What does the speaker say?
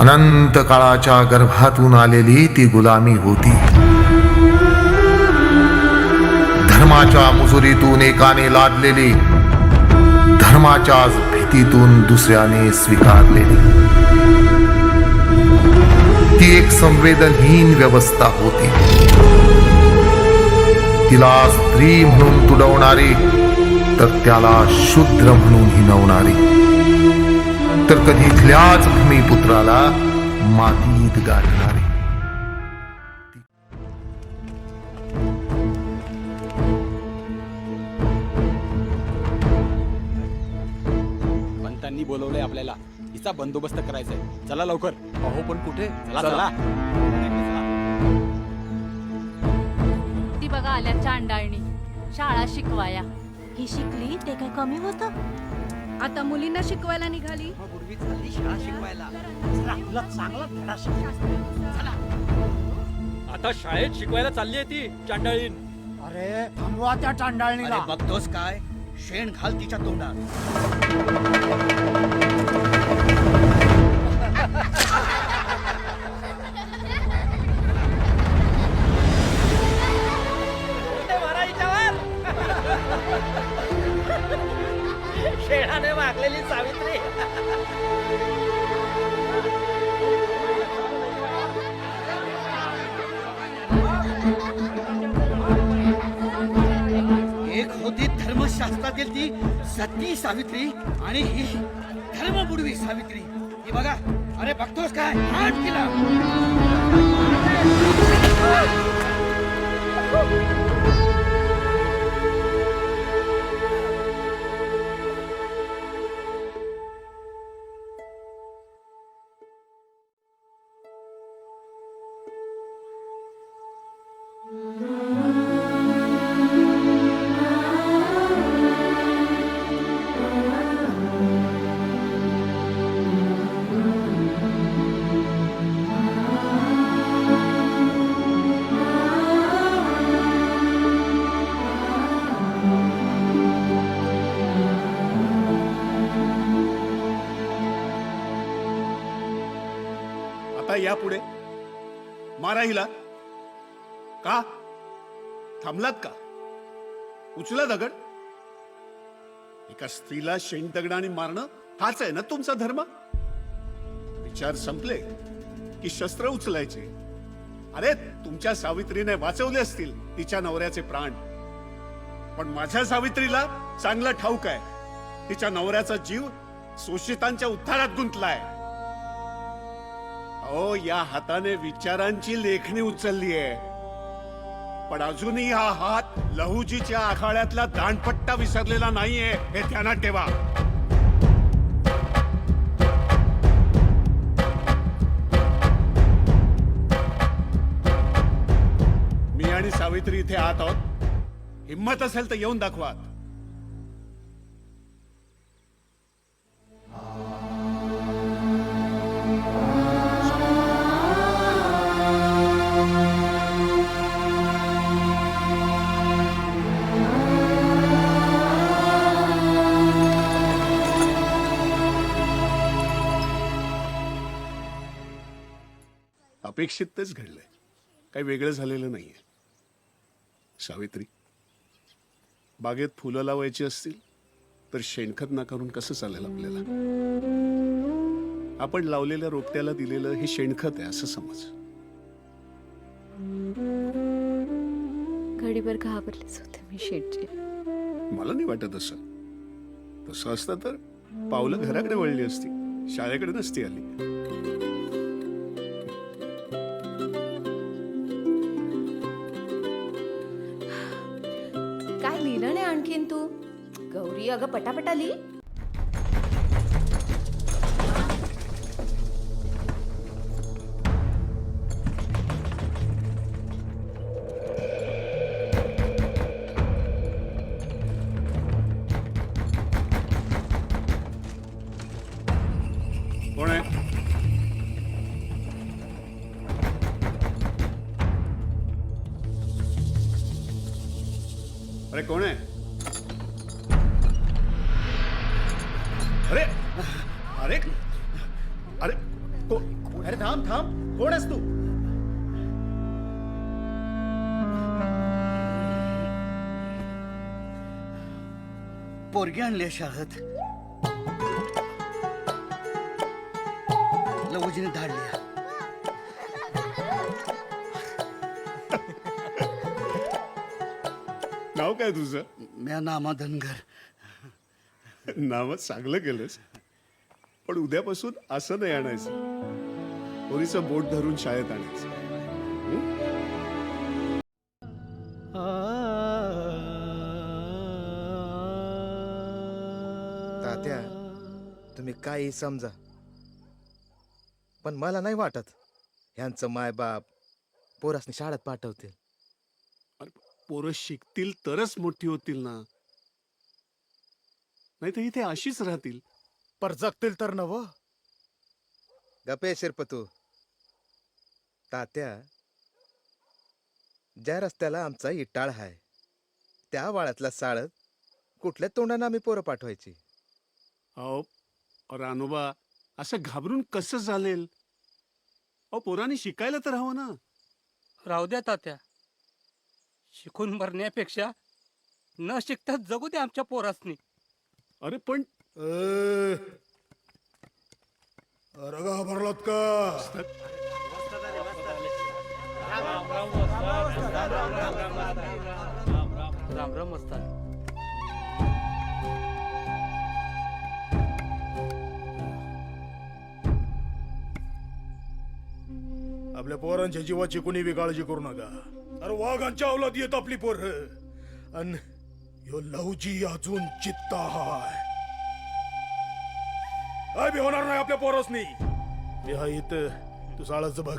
अनंत काळाच्या गर्भातून आलेली ती गुलामी होती. धर्माच्या मुजुरीतून एकाने लादलेली, धर्माच्याच भीतीतून दुसऱ्याने स्वीकारलेली ती एक संवेदनहीन व्यवस्था होती. तिला स्त्री म्हणून तुडवणारी, तर त्याला शूद्र म्हणून हिणवणारी, तर कधी इथल्याच भूमिपुत्राला मातीत गाठणारी. पंतांनी बोलवलंय आपल्याला, हिचा बंदोबस्त करायचा आहे. चला लवकर. अहो पण कुठे? चला चला. ती बघा आल्या चांडाळणी, शाळा शिकवाया. ही शिकली ते काय कमी होतं? आता मुलींना शिकवायला निघाली. पूर्वी चालली शाळा शिकवायला. चला, तुला चांगला धडा शिकवा. आता शाळेत शिकवायला चालली आहे ती चांडाळीन. अरे थांबवा त्या चांडाळणीला. अरे बघतोस काय, शेण घाल तिच्या तोंडात. शेणाने मागलेली सावित्री. एक होती धर्मशास्त्रातील ती सती सावित्री आणि ही धर्मबुडवी सावित्री. ही बघा, अरे बघतोस काय, आण तिला. आता यापुढे मारा हिला. का थांबलात का? उचला दगड. एका स्त्रीला शेण दगडाने मारणं हाच आहे ना तुमचा धर्म? विचार संपले की शस्त्र उचलायचे. अरे तुमच्या सावित्रीने वाचवले असतील तिच्या नवऱ्याचे प्राण, पण माझ्या सावित्रीला चांगलं ठाऊक आहे तिच्या नवऱ्याचा जीव शोषितांच्या उद्धारात गुंतलाय. अहो, या हाताने विचारांची लेखणी उचलली आहे, पण अजूनही हा हात लहुजीच्या आखाड्यातला दांडपट्टा विसरलेला नाहीये, हे ध्यानात ठेवा. मी आणि सावित्री इथे आत आहोत. हिम्मत असेल तर येऊन दाखवा. अपेक्षित तेच घडलंय, काही वेगळं झालेलं नाहीये. सावित्री, बागेत फुलं लावायची असतील तर शेणखत नाकारून कसं चालेल आपल्याला? आपण लावलेल्या रोपट्याला दिलेलं हे शेणखत आहे असं समज. घडीभर घाबरलेच होते मी शेटची. मला नाही वाटत असं. तसं असतं तर पावलं घराकडे वळली असती, शाळेकडे नसती आली. काय लिहिलं नाही आणखीन तू? गौरी अगं पटापटा लिही. कोण आहे? अरे कोण आहे? अरे अरे अरे अरे थांब थांब, कोण आहेस तू? पोरगी आणली शाळेत. लवजीने धाडली. नाव काय तुझं? म्या नामा धनगर. नावच चांगलं केलंस, पण उद्यापासून असं नाही आणायचं. पोरीचं बोट धरून शाळेत आणायचं. तात्या, तुम्ही काही समजा, पण मला नाही वाटत ह्यांचं मायबाप पोरासनी शाळेत पाठवतील. अरे पोरं शिकतील तरच मोठी होतील ना, नाही तर इथे अशीच राहतील. पर जगतील तर नव. गपे शिरपतू. तात्या, ज्या रस्त्याला आमचा इटाळ आहे त्या वाळ्यातला साळत कुठल्या तोंडानं आम्ही पोरं पाठवायची? अहो रानोबा, असं घाबरून कसं चालेल? अहो पोरांनी शिकायला तर हवं ना. राहू द्या तात्या, शिकून मरण्यापेक्षा न शिकता जगू द्या आमच्या पोरासनी. अरे पण रगा भरलात का? राम राम असतात. आपल्या पोरांच्या जीवाची कुणी बी काळजी करू नका. अरे वाघांच्या अवलाद येत आपली पोर, अन यो लवजी अजून चित्ता हाय. काय बी होणार नाही आपल्या पोरासनी. मी हा इथं, तू साळाचं बघ.